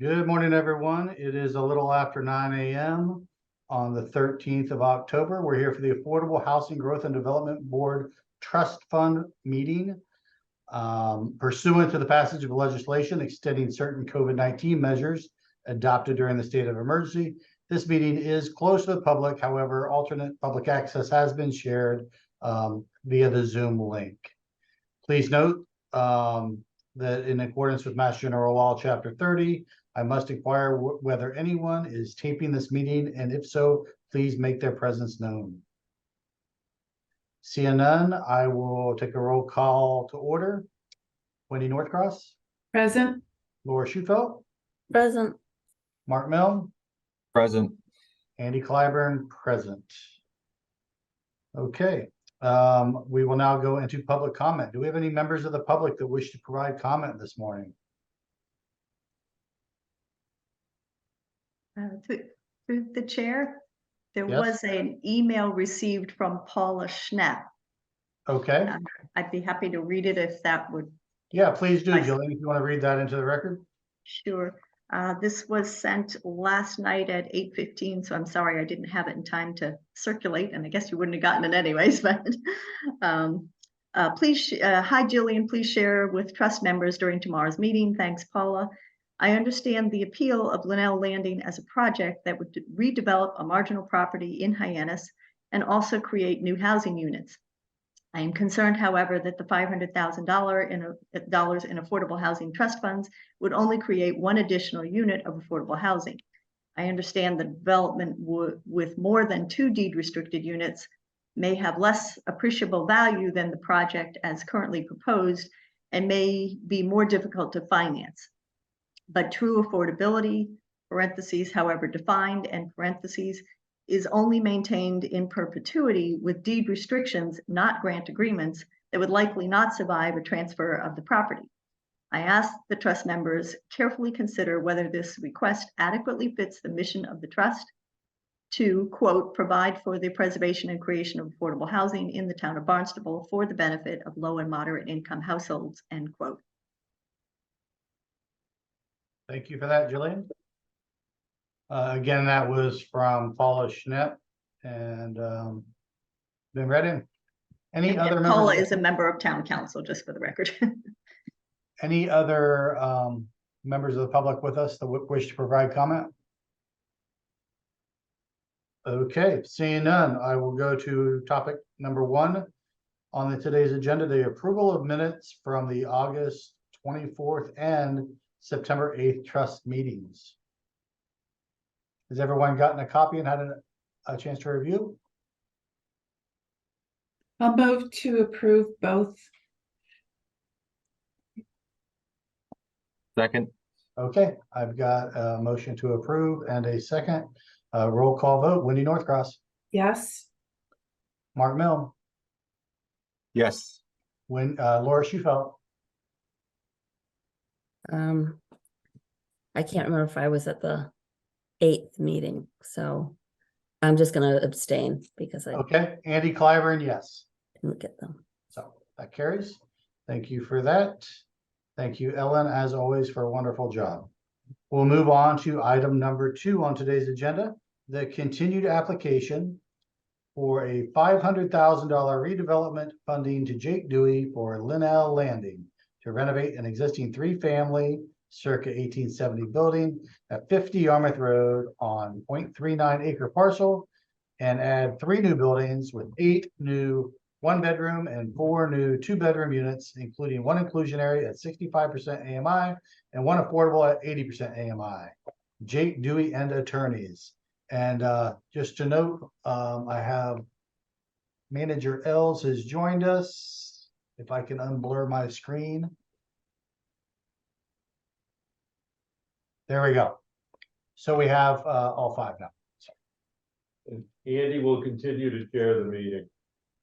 Good morning, everyone. It is a little after 9 a.m. on the 13th of October. We're here for the Affordable Housing Growth and Development Board Trust Fund meeting. Pursuant to the passage of legislation extending certain COVID-19 measures adopted during the state of emergency, this meeting is closed to the public. However, alternate public access has been shared via the Zoom link. Please note that in accordance with Mass General Law, Chapter 30, I must inquire whether anyone is taping this meeting, and if so, please make their presence known. Seeing none, I will take a roll call to order. Wendy Northcross. Present. Laura Schufelt. Present. Mark Milne. Present. Andy Clyburn, present. Okay, we will now go into public comment. Do we have any members of the public that wish to provide comment this morning? Through the chair, there Yes. was an email received from Paula Schnapp. Okay. I'd be happy to read it if that would. Yeah, please do, Jillian, if you want to read that into the record. Sure. This was sent last night at 8:15, so I'm sorry I didn't have it in time to circulate, and I guess you wouldn't have gotten it anyways, but please, hi Jillian, please share with trust members during tomorrow's meeting. Thanks, Paula. I understand the appeal of Linnell Landing as a project that would redevelop a marginal property in Hyannis and also create new housing units. I am concerned, however, that the $500,000 in affordable housing trust funds would only create one additional unit of affordable housing. I understand the development with more than 2 deed restricted units may have less appreciable value than the project as currently proposed and may be more difficult to finance. But true affordability, parentheses, however defined, and parentheses, is only maintained in perpetuity with deed restrictions, not grant agreements, that would likely not survive a transfer of the property. I ask the trust members carefully consider whether this request adequately fits the mission of the trust to, quote, provide for the preservation and creation of affordable housing in the town of Barnstable for the benefit of low and moderate income households, end quote. Thank you for that, Jillian. Again, that was from Paula Schnapp and been read in. Any other members? Paula is a member of town council, just for the record. Any other members of the public with us that wish to provide comment? Okay, seeing none, I will go to topic number 1 on today's agenda, the approval of minutes from the August 24th and September 8th trust meetings. Has everyone gotten a copy and had a chance to review? I'll move to approve both. Second. Okay, I've got a motion to approve and a second. Roll call vote. Wendy Northcross. Yes. Mark Milne. Yes. Laura Schufelt. I can't remember if I was at the 8th meeting, so I'm just gonna abstain because I Okay, Andy Clyburn, yes. didn't get them. So that carries. Thank you for that. Thank you, Ellen, as always, for a wonderful job. We'll move on to item number 2 on today's agenda, the continued application for a $500,000 redevelopment funding to Jake Dewey for Linnell Landing to renovate an existing 3-family circa 1870 building at 50 Yarmouth Road on 0.39 acre parcel and add 3 new buildings with 8 new 1-bedroom and 4 new 2-bedroom units, including 1 inclusionary at 65% AMI and 1 affordable at 80% AMI. Jake Dewey and attorneys. And just to note, I have Manager Els has joined us. If I can unblur my screen. There we go. So we have all 5 now. And Andy will continue to chair the meeting.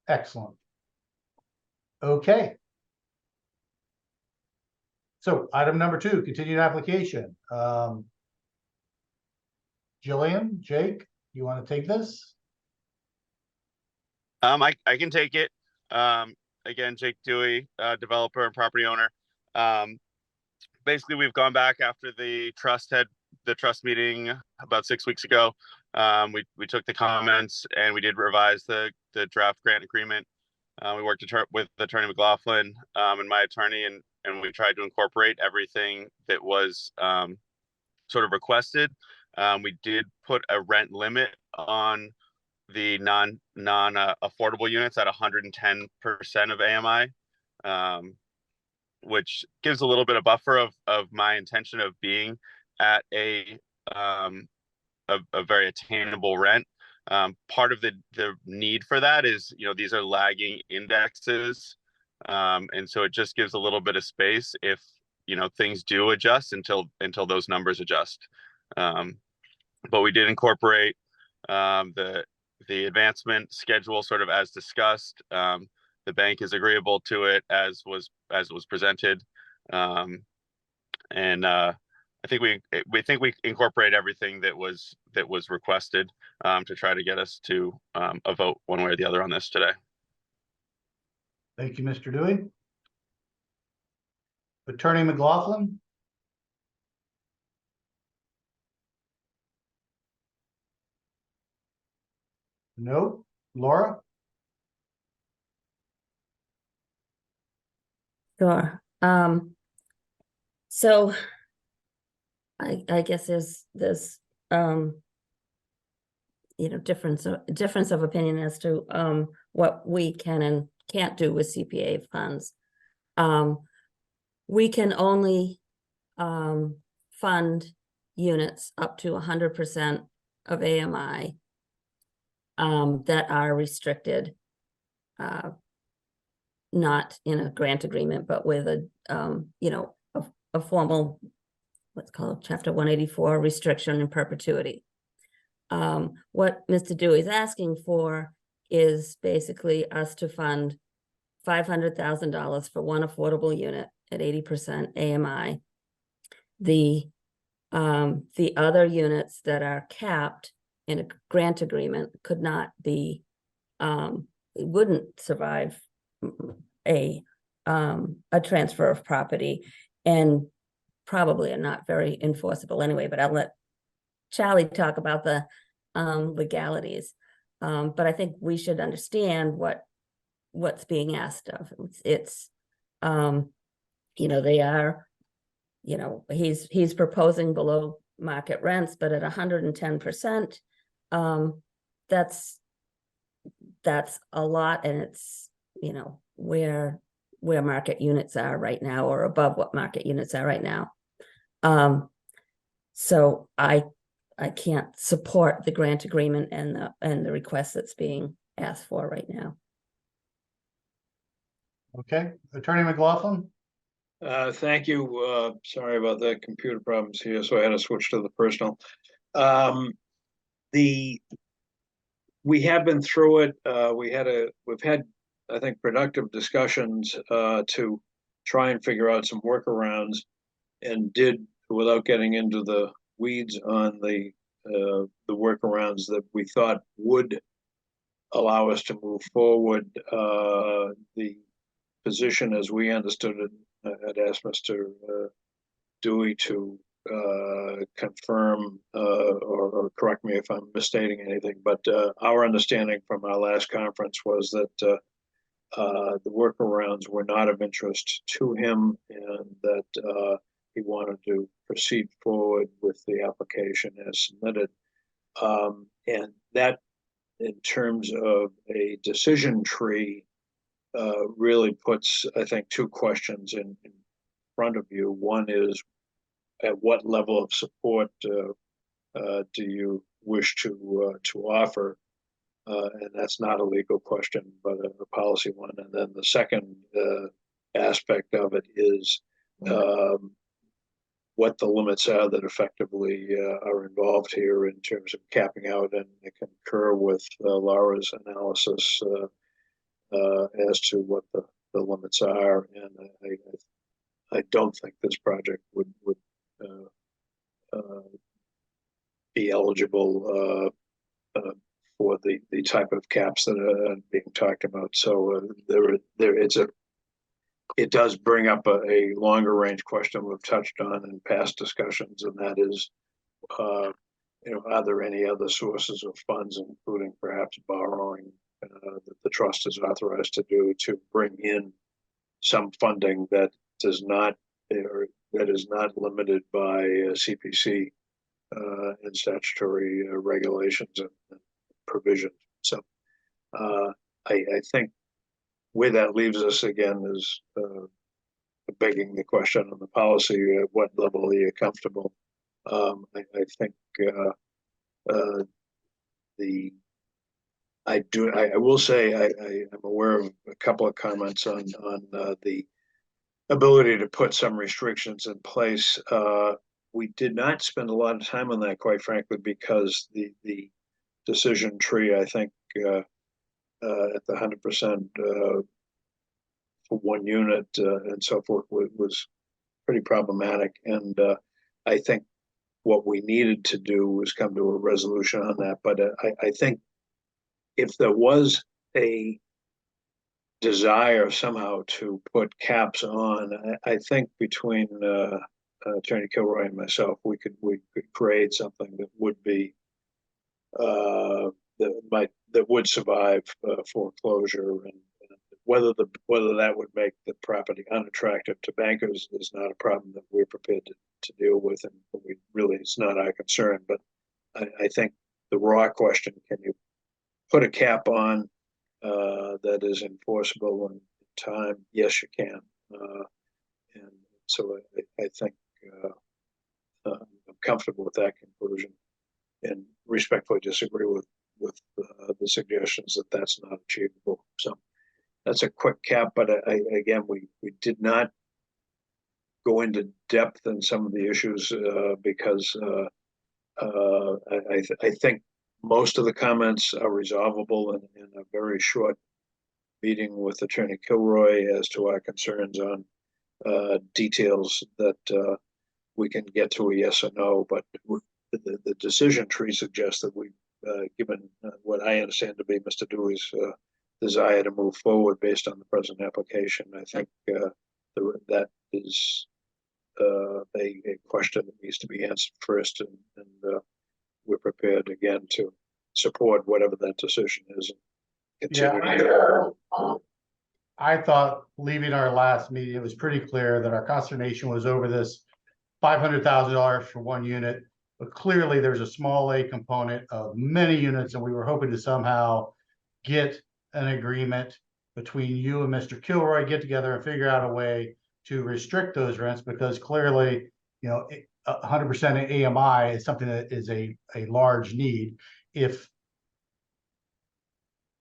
Excellent. Okay. So item number 2, continued application. Jillian, Jake, you want to take this? I can take it. Again, Jake Dewey, developer and property owner. basically we've gone back after the trust meeting about 6 weeks ago. We took the comments and we did revise the draft grant agreement. We worked with Attorney McLaughlin and my attorney, and we tried to incorporate everything that was sort of requested. We did put a rent limit on the non affordable units at 110% of AMI, which gives a little bit of buffer of my intention of being at a very attainable rent. Part of the need for that is, these are lagging indexes. And so it just gives a little bit of space if, things do adjust until those numbers adjust. But we did incorporate the advancement schedule sort of as discussed. The bank is agreeable to it as was presented. I think we incorporate everything that was requested to try to get us to a vote one way or the other on this today. Thank you, Mr. Dewey. Attorney McLaughlin? No. Laura? Sure. So I guess there's difference of opinion as to what we can and can't do with CPA funds. We can only fund units up to 100% of AMI that are restricted, not in a grant agreement, but with a formal, what's called Chapter 184 restriction in perpetuity. What Mr. Dewey is asking for is basically us to fund $500,000 for one affordable unit at 80% AMI. The other units that are capped in a grant agreement could not be, wouldn't survive a transfer of property, and probably are not very enforceable anyway, but I'll let Charlie talk about the legalities. But I think we should understand what's being asked of. It's they are, he's proposing below market rents, but at 110%, that's a lot, and it's, where market units are right now, or above what market units are right now. So I can't support the grant agreement and the request that's being asked for right now. Okay, Attorney McLaughlin? Thank you. Sorry about the computer problems here, so I had to switch to the personal. We have been through it. We've had, I think, productive discussions to try and figure out some workarounds, and did, without getting into the weeds on the workarounds that we thought would allow us to move forward. The position, as we understood it, had asked Mr. Dewey to confirm or correct me if I'm misstating anything, but our understanding from our last conference was that the workarounds were not of interest to him, and that he wanted to proceed forward with the application as submitted. And that, in terms of a decision tree, really puts, I think, two questions in front of you. One is, at what level of support do you wish to offer? And that's not a legal question, but a policy one. And then the second aspect of it is what the limits are that effectively are involved here in terms of capping out, and I concur with Laura's analysis as to what the limits are. And I don't think this project would be eligible for the type of caps that are being talked about. So it's it does bring up a longer range question we've touched on in past discussions, and that is, are there any other sources of funds, including perhaps borrowing, that the trust is authorized to do to bring in some funding that does not, or that is not limited by CPC and statutory regulations and provisions. So I think where that leaves us again is begging the question on the policy: at what level are you comfortable? I think I will say I'm aware of a couple of comments on the ability to put some restrictions in place. We did not spend a lot of time on that, quite frankly, because the decision tree, I think, at the 100% for one unit and so forth was pretty problematic. And I think what we needed to do was come to a resolution on that. But I think if there was a desire somehow to put caps on, I think between Attorney Kilroy and myself, we could create something that would be that would survive foreclosure, and whether that would make the property unattractive to bankers is not a problem that we're prepared to deal with, and it's not our concern. But I think the raw question: can you put a cap on that is enforceable in time? Yes, you can. And so I think I'm comfortable with that conclusion, and respectfully disagree with the suggestions that that's not achievable. So that's a quick cap, but again, we did not go into depth in some of the issues because I think most of the comments are resolvable in a very short meeting with Attorney Kilroy as to our concerns on details that we can get to a yes or no. But the decision tree suggests that we, given what I understand to be Mr. Dewey's desire to move forward based on the present application, I think that is a question that needs to be answered first, and we're prepared again to support whatever that decision is. I thought leaving our last meeting, it was pretty clear that our consternation was over this $500,000 for one unit, but clearly there's a small A component of many units, and we were hoping to somehow get an agreement between you and Mr. Kilroy, get together and figure out a way to restrict those rents, because clearly, 100% AMI is something that is a large need. If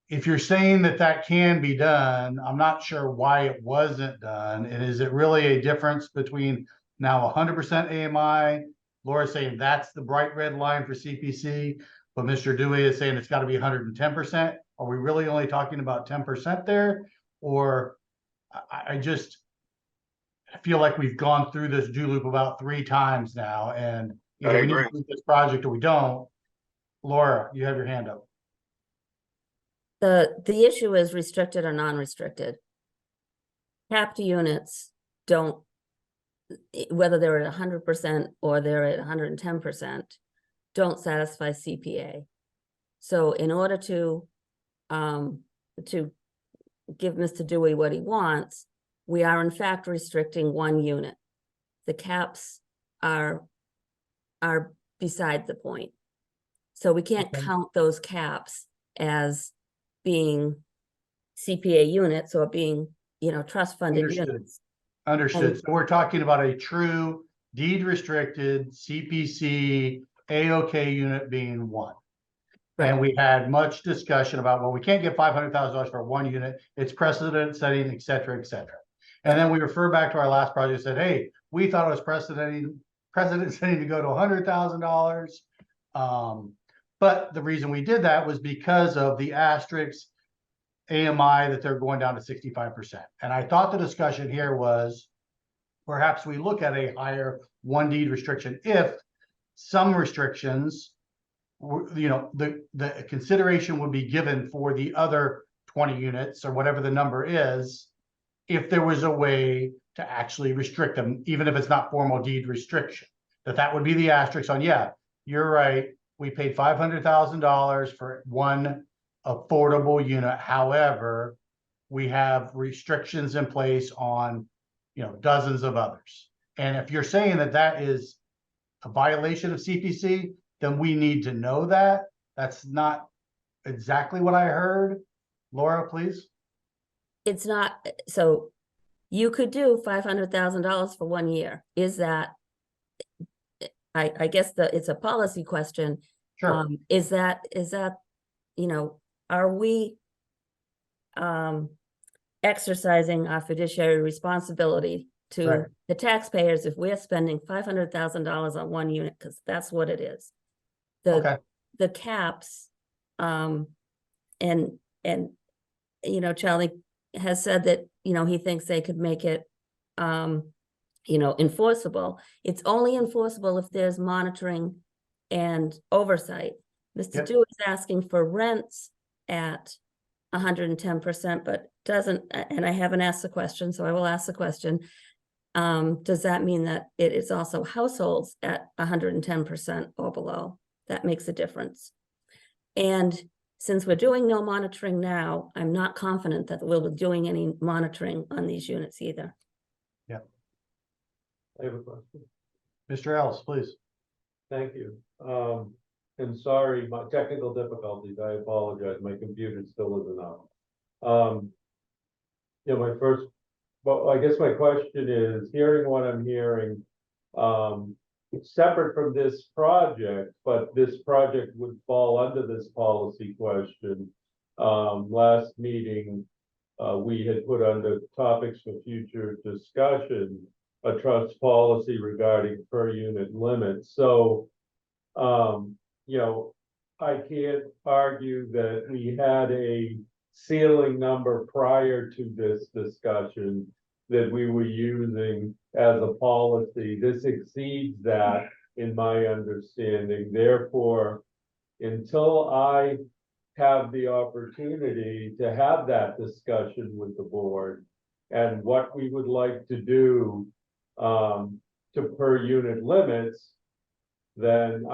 you're saying that can be done, I'm not sure why it wasn't done. And is it really a difference between now 100% AMI? Laura's saying that's the bright red line for CPC, but Mr. Dewey is saying it's got to be 110%. Are we really only talking about 10% there? Or I just feel like we've gone through this do loop about 3 times now, and either we need to do this project or we don't. Laura, you have your hand up. The issue is restricted or non-restricted. Capped units don't, whether they're at 100% or they're at 110%, don't satisfy CPA. So in order to give Mr. Dewey what he wants, we are in fact restricting one unit. The caps are beside the point. So we can't count those caps as being CPA units or being, trust funded units. Understood. So we're talking about a true deed restricted CPC AOK unit being one. Right. And we had much discussion about, well, we can't get $500,000 for one unit. It's precedent setting, et cetera, et cetera. And then we refer back to our last project and said, hey, we thought it was precedent setting to go to $100,000. But the reason we did that was because of the asterisk AMI that they're going down to 65%. And I thought the discussion here was perhaps we look at a higher one deed restriction if some restrictions, the consideration would be given for the other 20 units or whatever the number is, if there was a way to actually restrict them, even if it's not formal deed restriction, that would be the asterisk on, yeah, you're right. We paid $500,000 for one affordable unit. However, we have restrictions in place on, dozens of others. And if you're saying that that is a violation of CPC, then we need to know that. That's not exactly what I heard. Laura, please. It's not, so you could do $500,000 for 1 year. Is that, I guess it's a policy question. Sure. Is that, are we exercising our fiduciary responsibility to Right. the taxpayers if we're spending $500,000 on 1 unit, because that's what it is. Okay. The caps, and Charlie has said that, he thinks they could make it, enforceable. It's only enforceable if there's monitoring and oversight. Mr. Yep. Dewey is asking for rents at 110%, but doesn't, and I haven't asked the question, so I will ask the question. Does that mean that it is also households at 110% or below? That makes a difference. And since we're doing no monitoring now, I'm not confident that we'll be doing any monitoring on these units either. I have a question. Mr. Ellis, please. Thank you. And sorry, my technical difficulties, I apologize, my computer still isn't up. I guess my question is, hearing what I'm hearing, separate from this project, but this project would fall under this policy question. Last meeting, we had put under topics for future discussion, a trust policy regarding per unit limits. So, I can't argue that we had a ceiling number prior to this discussion that we were using as a policy. This exceeds that in my understanding. Therefore, until I have the opportunity to have that discussion with the board and what we would like to do to per unit limits, then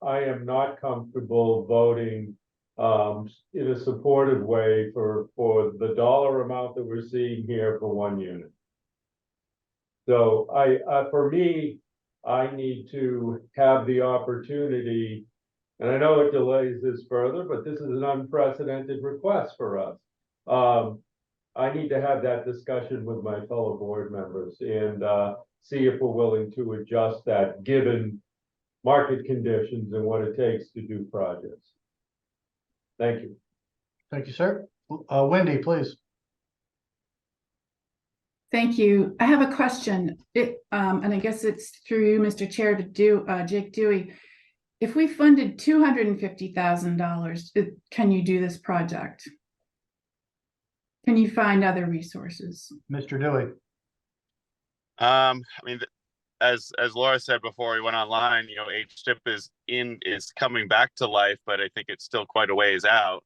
I am not comfortable voting in a supportive way for the dollar amount that we're seeing here for 1 unit. So for me, I need to have the opportunity, and I know it delays this further, but this is an unprecedented request for us. I need to have that discussion with my fellow board members and see if we're willing to adjust that given market conditions and what it takes to do projects. Thank you. Thank you, sir. Wendy, please. Thank you. I have a question. And I guess it's through you, Mr. Chair, to Jake Dewey. If we funded $250,000, can you do this project? Can you find other resources? Mr. Dewey. I mean, as Laura said before we went online, HTIP is coming back to life, but I think it's still quite a ways out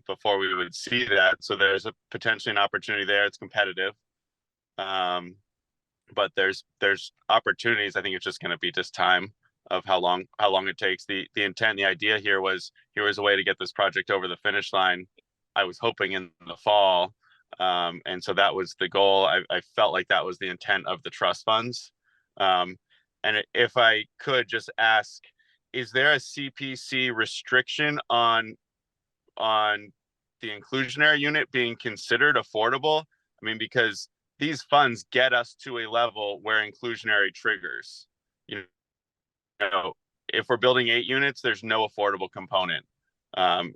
before we would see that. So there's potentially an opportunity there. It's competitive, but there's opportunities. I think it's just going to be just time of how long it takes. The intent, the idea here was a way to get this project over the finish line. I was hoping in the fall. And so that was the goal. I felt like that was the intent of the trust funds. And if I could just ask, is there a CPC restriction on the inclusionary unit being considered affordable? I mean, because these funds get us to a level where inclusionary triggers. If we're building 8 units, there's no affordable component.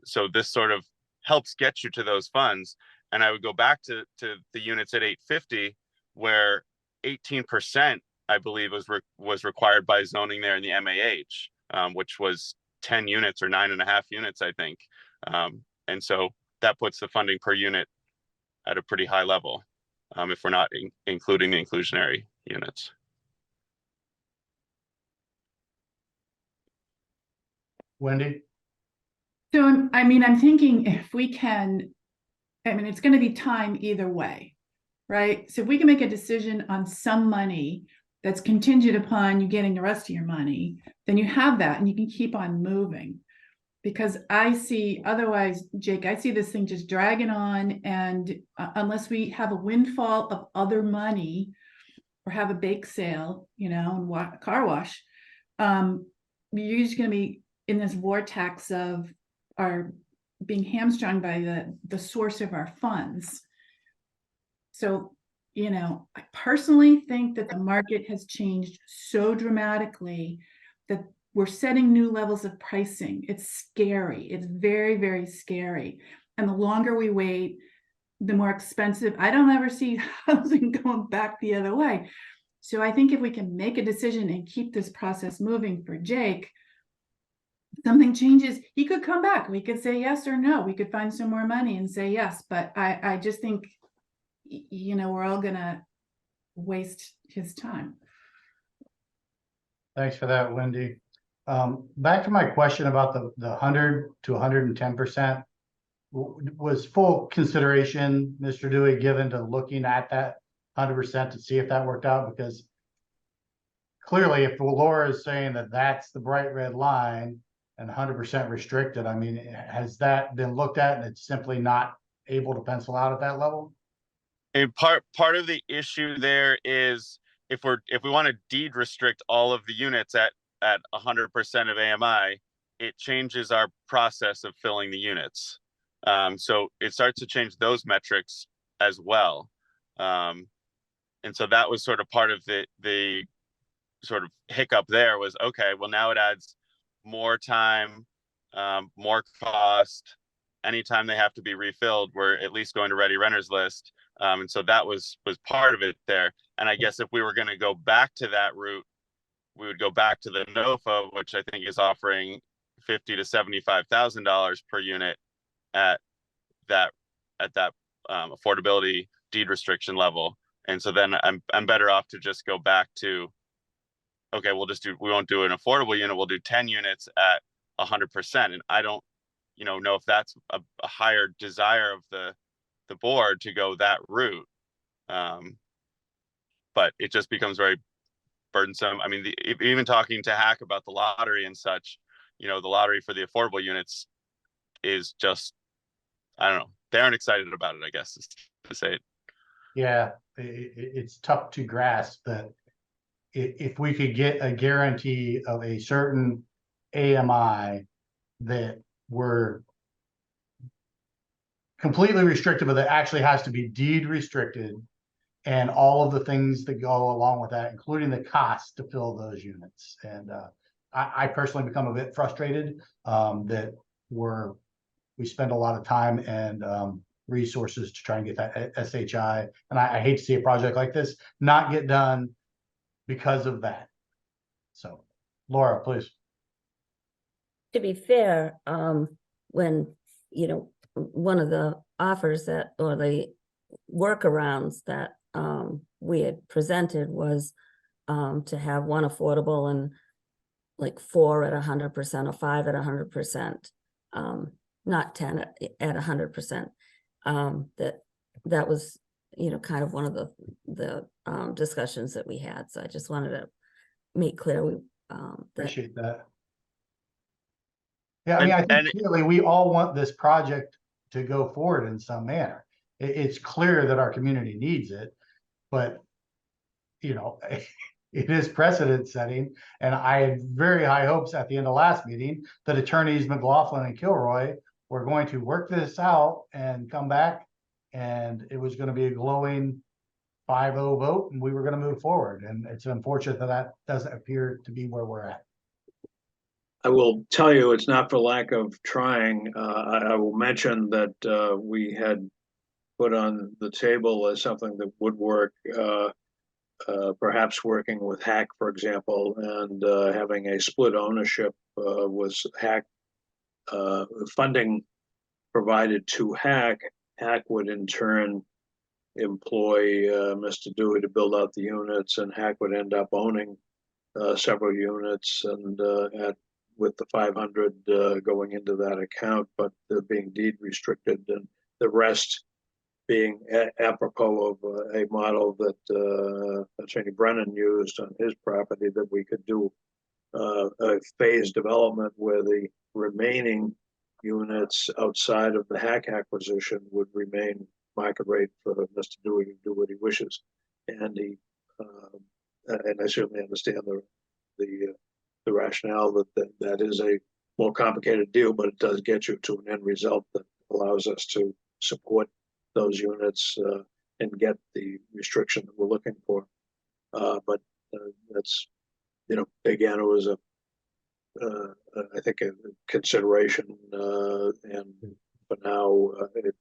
So this sort of helps get you to those funds. And I would go back to the units at 850, where 18%, I believe, was required by zoning there in the MAH, which was 10 units or 9.5 units, I think. And so that puts the funding per unit at a pretty high level, if we're not including the inclusionary units. Wendy. So I'm thinking if we can, it's going to be time either way. right? So if we can make a decision on some money that's contingent upon you getting the rest of your money, then you have that and you can keep on moving. Because I see, otherwise, Jake, I see this thing just dragging on, and unless we have a windfall of other money or have a bake sale, you know, and car wash, you're just going to be in this vortex of our being hamstrung by the source of our funds. So, you know, I personally think that the market has changed so dramatically that we're setting new levels of pricing. It's scary. It's very, very scary. And the longer we wait, the more expensive. I don't ever see housing going back the other way. So I think if we can make a decision and keep this process moving for Jake, something changes, he could come back. We could say yes or no. We could find some more money and say yes. But I just think, you know, we're all gonna waste his time. Thanks for that, Wendy. Back to my question about the 100 to 110%. Was full consideration, Mr. Dewey, given to looking at that 100% to see if that worked out? Because clearly, if Laura is saying that that's the bright red line and 100% restricted, I mean, has that been looked at and it's simply not able to pencil out at that level? And part of the issue there is if we want to deed restrict all of the units at 100% of AMI, it changes our process of filling the units. So it starts to change those metrics as well. And so that was sort of part of the sort of hiccup there was, okay, well, now it adds more time, more cost. Anytime they have to be refilled, we're at least going to ready renters list. And so that was part of it there. And I guess if we were going to go back to that route, we would go back to the NOFA, which I think is offering $50,000 to $75,000 per unit at that affordability deed restriction level. And so then I'm better off to just go back to, okay, we won't do an affordable unit. We'll do 10 units at 100%. And I don't, know if that's a higher desire of the board to go that route. But it just becomes very burdensome. I mean, even talking to Hack about the lottery and such, the lottery for the affordable units is just, I don't know, they aren't excited about it, I guess, is to say it. Yeah, it's tough to grasp that if we could get a guarantee of a certain AMI that we're completely restricted, but that actually has to be deed restricted, and all of the things that go along with that, including the cost to fill those units. And I personally become a bit frustrated that we spend a lot of time and resources to try and get that SHI. And I hate to see a project like this not get done because of that. So, Laura, please. To be fair, when, one of the offers or the workarounds that we had presented was to have one affordable and like 4 at 100% or 5 at 100%, not 10 at 100%. That was, kind of one of the discussions that we had. So I just wanted to make clear Appreciate that. Yeah, I mean, I think clearly we all want this project to go forward in some manner. It's clear that our community needs it, but it is precedent setting. And I had very high hopes at the end of last meeting that attorneys McLaughlin and Kilroy were going to work this out and come back, and it was going to be a glowing 5-0 vote, and we were going to move forward. And it's unfortunate that doesn't appear to be where we're at. I will tell you, it's not for lack of trying. I will mention that we had put on the table as something that would work, perhaps working with Hack, for example, and having a split ownership was Hack funding provided to Hack. Hack would in turn employ Mr. Dewey to build out the units, and Hack would end up owning several units, and with the 500 going into that account, but being deed restricted, and the rest being apropos of a model that Attorney Brennan used on his property, that we could do a phased development where the remaining units outside of the hack acquisition would remain market rate for Mr. Dewey to do what he wishes. And and I certainly understand the rationale that is a more complicated deal, but it does get you to an end result that allows us to support those units and get the restriction that we're looking for. But that's, again, it was I think a consideration, and for now, it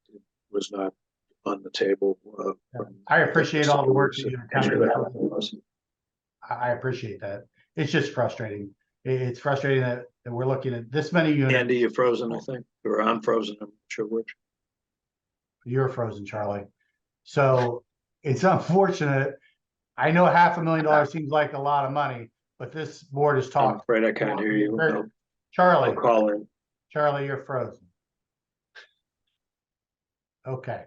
was not on the table. I appreciate all the work that you've done. I appreciate that. It's just frustrating. It's frustrating that we're looking at this many units. Andy, you're frozen, I think, or I'm frozen. I'm not sure which. You're frozen, Charlie. So it's unfortunate. I know $500,000 seems like a lot of money, but this board is I'm talking. afraid I can't hear you. Charlie, I'll call in. Charlie, you're frozen. Okay.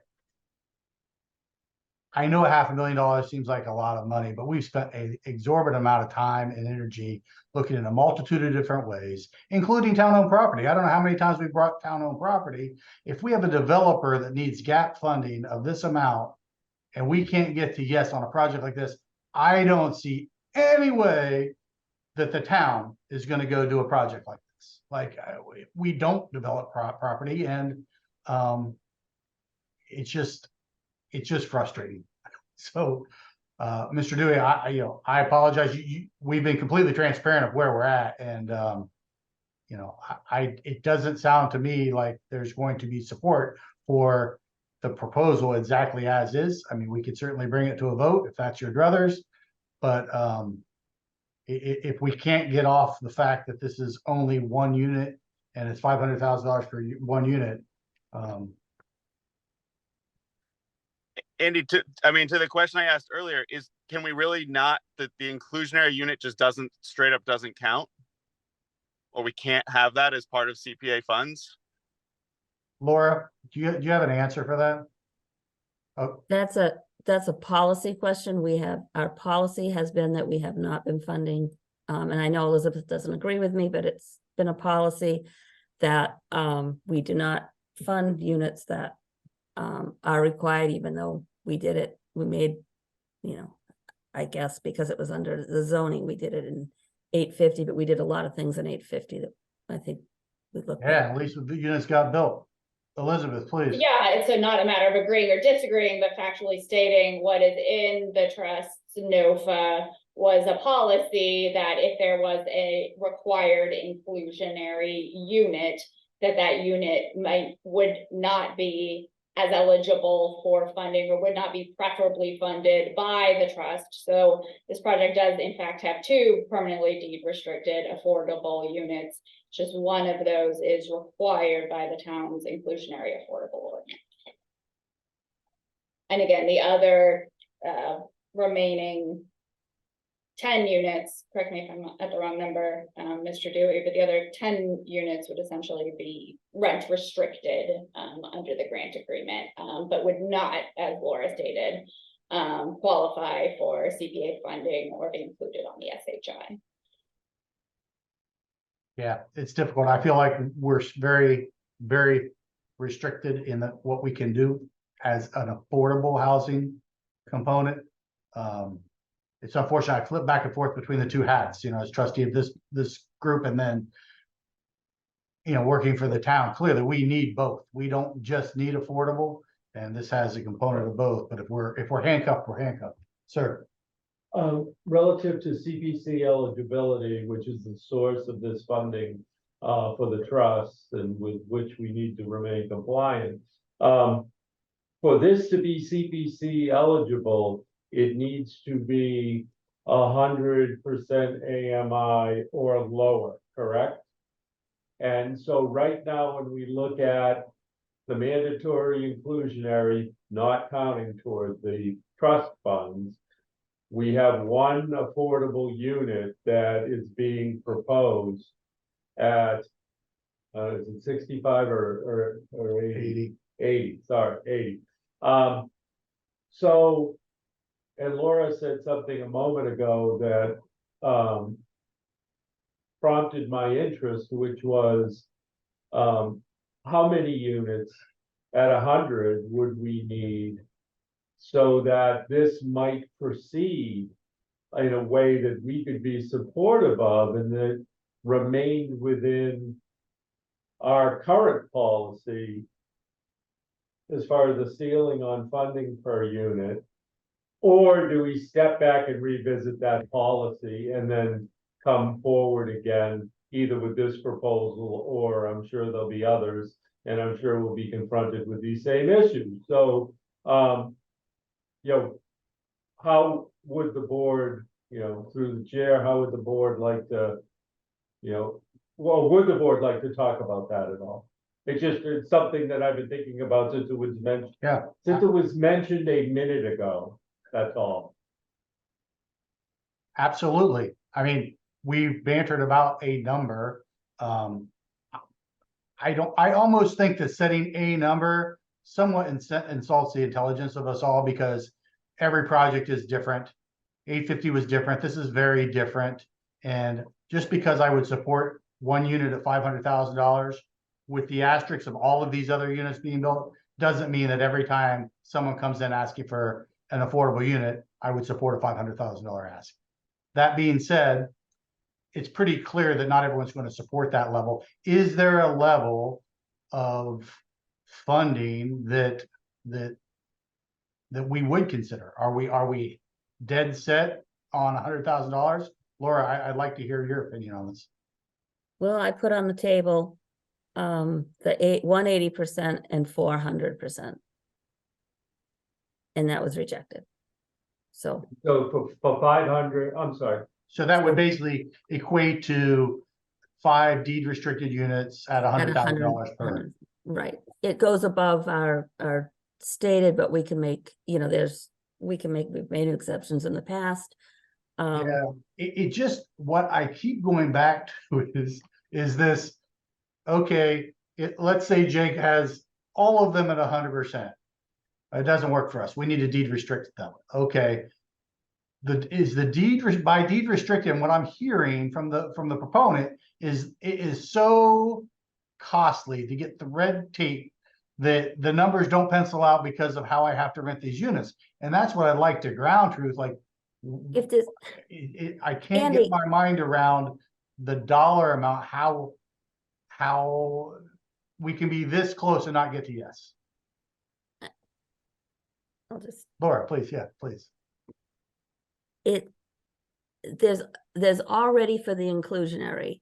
I know $500,000 seems like a lot of money, but we've spent an exorbitant amount of time and energy looking in a multitude of different ways, including town-owned property. I don't know how many times we brought town-owned property. If we have a developer that needs gap funding of this amount and we can't get to yes on a project like this, I don't see any way that the town is going to go do a project like this. Like we don't develop property, and it's just frustrating. So, Mr. Dewey, I apologize. We've been completely transparent of where we're at, and it doesn't sound to me like there's going to be support for the proposal exactly as is. I mean, we could certainly bring it to a vote if that's your druthers, but if we can't get off the fact that this is only one unit and it's $500,000 for one unit. Andy, to the question I asked earlier, can we really not, the inclusionary unit just straight up doesn't count? Or we can't have that as part of CPA funds? Laura, do you have an answer for that? Oh, That's a policy question. Our policy has been that we have not been funding, and I know Elizabeth doesn't agree with me, but it's been a policy that we do not fund units that are required, even though we did it. We made, I guess because it was under the zoning, we did it in 850, but we did a lot of things in 850 that I think we looked yeah, at least the units got built. Elizabeth, please. Yeah, it's not a matter of agreeing or disagreeing, but factually stating what is in the trust's NOFA was a policy that if there was a required inclusionary unit, that unit would not be as eligible for funding or would not be preferably funded by the trust. So this project does in fact have two permanently deed restricted affordable units. Just one of those is required by the town's inclusionary affordable ordinance. And again, the other remaining 10 units, correct me if I'm at the wrong number, Mr. Dewey, but the other 10 units would essentially be rent restricted under the grant agreement, but would not, as Laura stated, qualify for CPA funding or be included on the SHI. Yeah, it's difficult. I feel like we're very, very restricted in what we can do as an affordable housing component. It's unfortunate I flip back and forth between the two hats, as trustee of this group, and then working for the town. Clearly we need both. We don't just need affordable, and this has a component of both. But if we're handcuffed, we're handcuffed. Sir. Relative to CPC eligibility, which is the source of this funding for the trust and with which we need to remain compliant. For this to be CPC eligible, it needs to be 100% AMI or lower, correct? And so right now, when we look at the mandatory inclusionary, not counting toward the trust funds, we have one affordable unit that is being proposed at, is it 65 or 80? 80, sorry, 80. So, and Laura said something a moment ago that, prompted my interest, which was, how many units at 100 would we need so that this might proceed in a way that we could be supportive of and that remained within our current policy as far as the ceiling on funding per unit? Or do we step back and revisit that policy and then come forward again, either with this proposal, or I'm sure there'll be others, and I'm sure we'll be confronted with these same issues. So, you know, how would the board, you know, through the chair, how would the board like to, you know, well, would the board like to talk about that at all? It's something that I've been thinking about since it was mentioned. Yeah. Since it was mentioned a minute ago, that's all. Absolutely. I mean, we've bantered about a number. I almost think that setting a number somewhat insults the intelligence of us all, because every project is different. 850 was different. This is very different. And just because I would support one unit at $500,000 with the asterisks of all of these other units being built, doesn't mean that every time someone comes in asking for an affordable unit, I would support a $500,000 ask. That being said, it's pretty clear that not everyone's going to support that level. Is there a level of funding that we would consider? Are we dead set on $100,000? Laura, I'd like to hear your opinion on this. Well, I put on the table the 180% and 400%. And that was rejected. So for 500, I'm sorry. So that would basically equate to 5 deed restricted units at $100,000 per. Right. It goes above our stated, but we can make, you know, we've made exceptions in the past. Yeah, it just, what I keep going back to is this, okay, let's say Jake has all of them at 100%. It doesn't work for us. We need to deed restrict them. Okay. The deed by deed restricted, and what I'm hearing from the proponent is it is so costly to get the red tape that the numbers don't pencil out because of how I have to rent these units. And that's what I'd like to ground truth. Like, if this, I can't Andy, get my mind around the dollar amount, how we can be this close and not get to yes. I'll just, Laura, please. Yeah, please. there's already, for the inclusionary,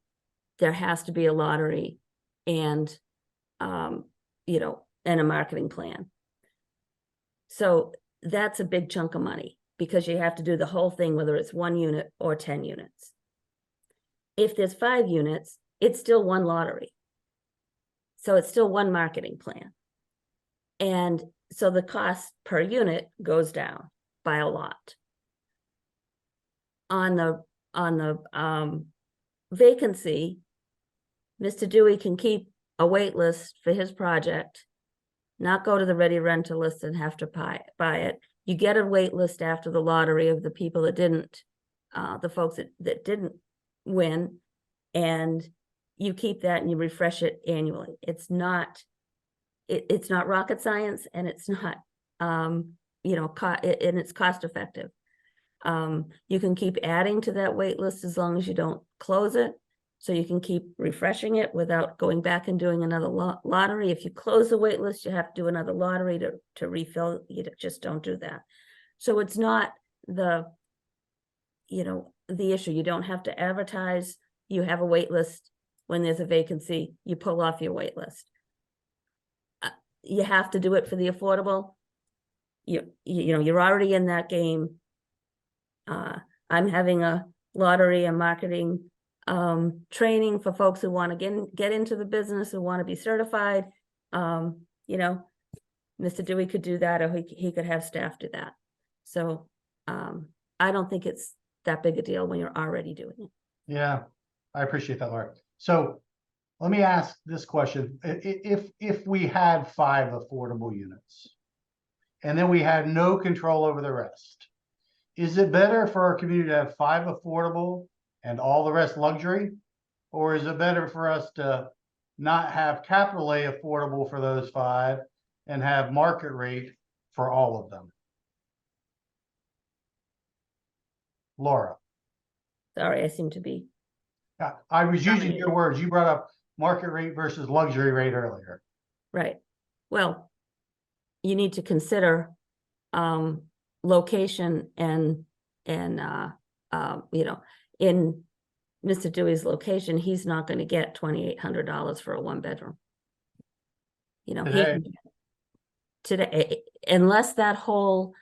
there has to be a lottery and, you know, and a marketing plan. So that's a big chunk of money, because you have to do the whole thing, whether it's 1 unit or 10 units. If there's 5 units, it's still one lottery. So it's still one marketing plan. And so the cost per unit goes down by a lot. On the vacancy, Mr. Dewey can keep a wait list for his project, not go to the ready rental list and have to buy it. You get a wait list after the lottery of the people that didn't, the folks that didn't win, and you keep that and you refresh it annually. It's not rocket science, and it's not, you know, and it's cost effective. You can keep adding to that wait list as long as you don't close it. So you can keep refreshing it without going back and doing another lottery. If you close the wait list, you have to do another lottery to refill. You just don't do that. So it's not the, you know, the issue. You don't have to advertise. You have a wait list. When there's a vacancy, you pull off your wait list. You have to do it for the affordable. You know, you're already in that game. I'm having a lottery and marketing training for folks who want to get into the business, who want to be certified. You know, Mr. Dewey could do that, or he could have staff do that. So I don't think it's that big a deal when you're already doing it. Yeah, I appreciate that, Laura. So let me ask this question. If we had 5 affordable units and then we had no control over the rest. Is it better for our community to have 5 affordable and all the rest luxury? Or is it better for us to not have capital A affordable for those 5 and have market rate for all of them? Laura, Sorry, I seem to be, I was using your Dominated. words. You brought up market rate versus luxury rate earlier. right. Well, you need to consider location and you know, in Mr. Dewey's location, he's not gonna get $2,800 for a 1-bedroom. You know, he Today. can get- today, unless that whole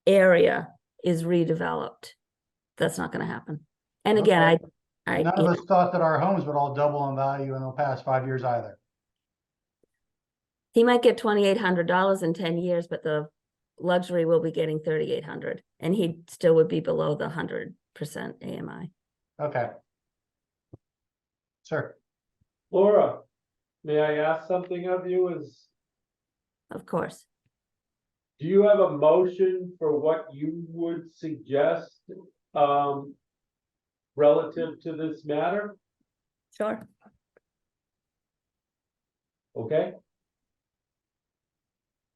area is redeveloped, that's not gonna happen. And again, Okay. I, None of us thought that our homes would all double in value in the past 5 years either. he might get $2,800 in 10 years, but the luxury will be getting 3,800, and he still would be below the 100% AMI. Okay. Sir, Laura, may I ask something of you? Of course. Do you have a motion for what you would suggest, relative to this matter? Sure. Okay,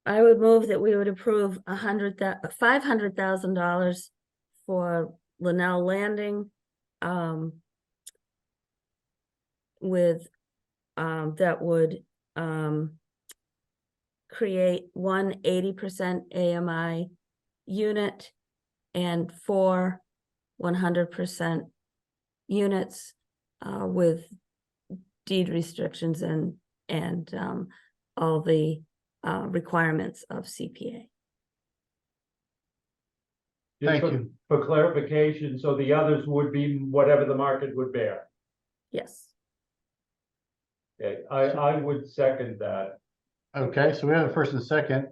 I would move that we would approve $500,000 for Linnell Landing. With, that would, create 180% AMI unit and 4 100% units, with deed restrictions and all the requirements of CPA. just thank you. for clarification, so the others would be whatever the market would bear. Yes. Okay, I would second that. Okay, so we have a first and a second.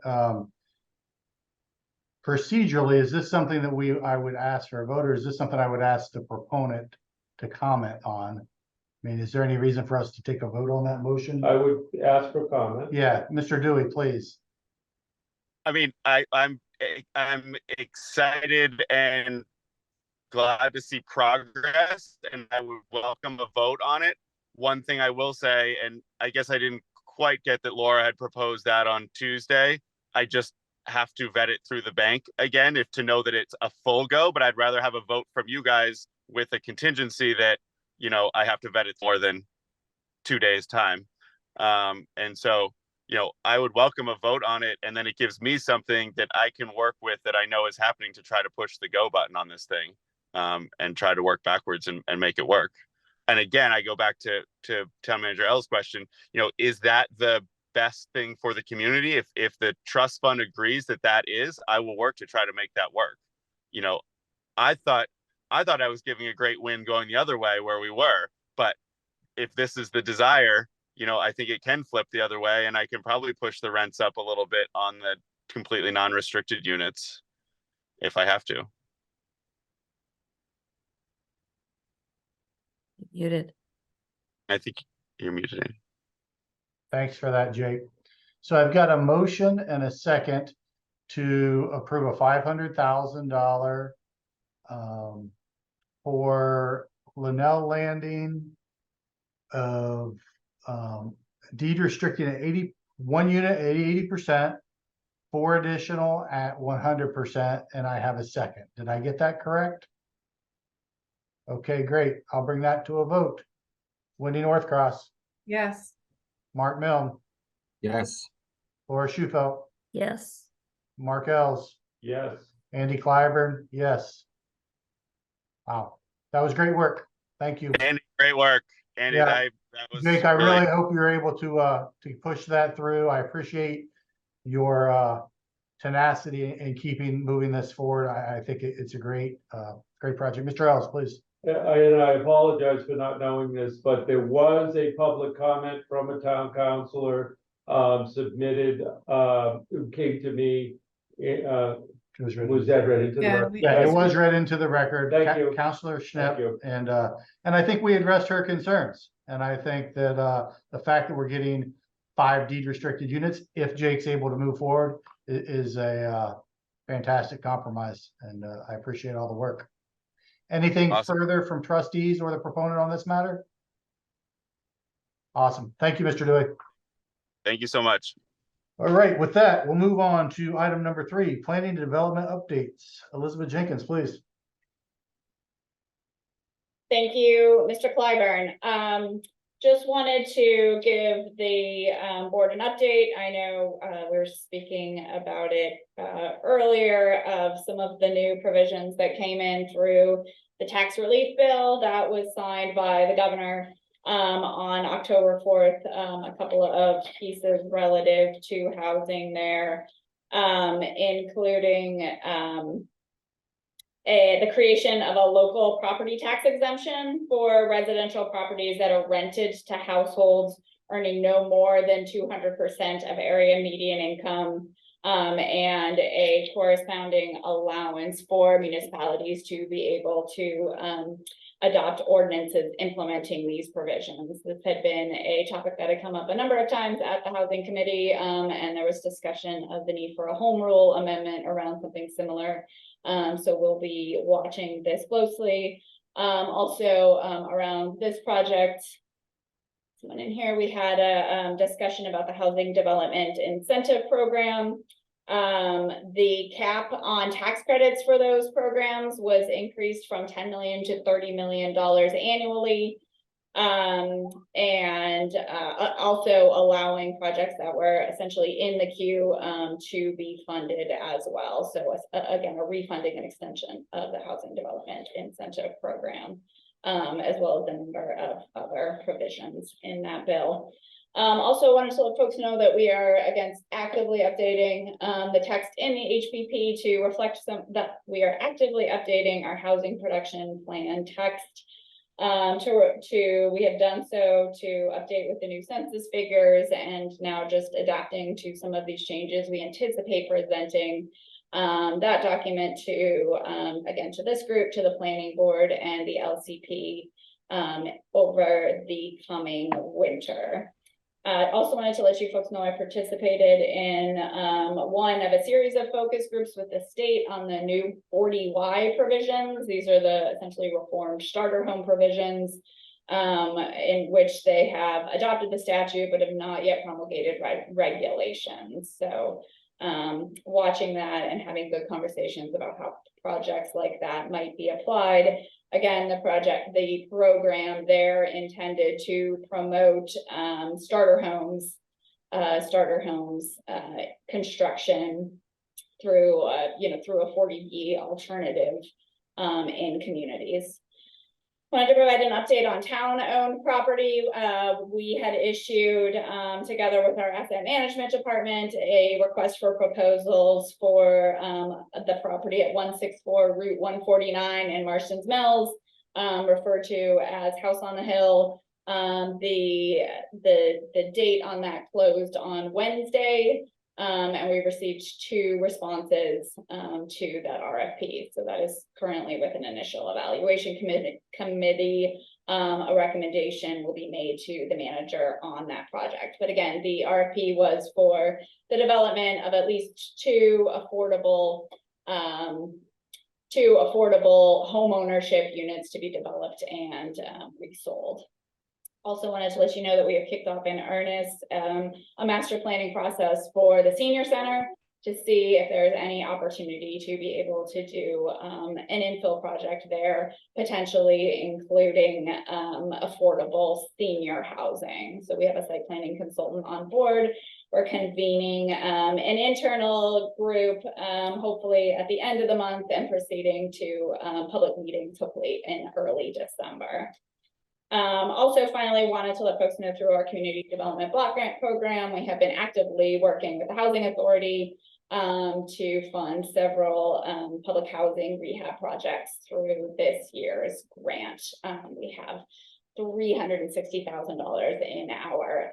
Procedurally, is this something that I would ask for a vote, or is this something I would ask the proponent to comment on? I mean, is there any reason for us to take a vote on that motion? I would ask for comment. Yeah, Mr. Dewey, please. I mean, I'm excited and glad to see progress, and I would welcome a vote on it. One thing I will say, and I guess I didn't quite get that Laura had proposed that on Tuesday. I just have to vet it through the bank again if to know that it's a full go, but I'd rather have a vote from you guys with a contingency that, you know, I have to vet it more than 2 days time. And so, you know, I would welcome a vote on it, and then it gives me something that I can work with that I know is happening to try to push the go button on this thing, and try to work backwards and make it work. And again, I go back to Town Manager L's question, you know, is that the best thing for the community? If the trust fund agrees that that is, I will work to try to make that work. You know, I thought I was giving a great win going the other way where we were, but if this is the desire, you know, I think it can flip the other way, and I can probably push the rents up a little bit on the completely non-restricted units if I have to. Muted. I think you're muted, Andy. Thanks for that, Jake. So I've got a motion and a second to approve a $500,000 for Linnell Landing of deed restricted at 1 unit at 80%, 4 additional at 100%, and I have a second. Did I get that correct? Okay, great. I'll bring that to a vote. Wendy Northcross, Yes. Mark Milne, Yes. Laura Schufelt, Yes. Mark Els, Yes, Andy Clyburn, yes. Wow, that was great work. Thank you. Andy, great work. Andy, Yeah. that was Jake, I really hope you're able to push that through. I appreciate your tenacity in keeping moving this forward. I think it's a great project. Mr. Els, please. and I apologize for not knowing this, but there was a public comment from a town councilor submitted, who came to me. Was that read into the Yeah, record? Yeah, it was read into the record. Thank you. Counselor Thank Schnepp, you. and I think we addressed her concerns. And I think that the fact that we're getting 5 deed restricted units, if Jake's able to move forward, is a fantastic compromise, and I appreciate all the work. Anything Awesome. further from trustees or the proponent on this matter? Awesome. Thank you, Mr. Dewey. Thank you so much. All right, with that, we'll move on to item number 3, planning and development updates. Elizabeth Jenkins, please. Thank you, Mr. Clyburn. Just wanted to give the board an update. I know we were speaking about it earlier of some of the new provisions that came in through the tax relief bill that was signed by the governor on October 4th. A couple of pieces relative to housing there, including the creation of a local property tax exemption for residential properties that are rented to households earning no more than 200% of area median income, and a corresponding allowance for municipalities to be able to adopt ordinances implementing these provisions. This had been a topic that had come up a number of times at the Housing Committee, and there was discussion of the need for a home rule amendment around something similar. So we'll be watching this closely. Also, around this project, someone in here, we had a discussion about the Housing Development Incentive Program. The cap on tax credits for those programs was increased from $10 million to $30 million annually. And also allowing projects that were essentially in the queue to be funded as well. So again, a refunding and extension of the Housing Development Incentive Program, as well as a number of other provisions in that bill. Also wanted to let folks know that we are actively updating the text in the HPP to reflect that we are actively updating our housing production plan text. We have done so to update with the new census figures, and now just adapting to some of these changes. We anticipate presenting that document to, again, to this group, to the planning board and the LCP over the coming winter. Also wanted to let you folks know I participated in one of a series of focus groups with the state on the new 40Y provisions. These are the essentially reformed starter home provisions, in which they have adopted the statute but have not yet promulgated regulations. So watching that and having good conversations about how projects like that might be applied. Again, the program there intended to promote starter homes construction through through a 40B alternative in communities. Wanted to provide an update on town-owned property. We had issued, together with our asset management department, a request for proposals for the property at 164 Route 149 in Marston's Mills, referred to as House on the Hill. The date on that closed on Wednesday, and we received 2 responses to that RFP. So that is currently with an initial evaluation committee. A recommendation will be made to the manager on that project. But again, the RFP was for the development of at least 2 affordable home ownership units to be developed and resold. Also wanted to let you know that we have kicked off in earnest a master planning process for the senior center to see if there's any opportunity to be able to do an infill project there, potentially including affordable senior housing. So we have a site planning consultant on board. We're convening an internal group, hopefully at the end of the month, and proceeding to public meetings, hopefully in early December. Also, finally, wanted to let folks know through our community development block grant program, we have been actively working with the Housing Authority to fund several public housing rehab projects through this year's grant. We have $360,000 in our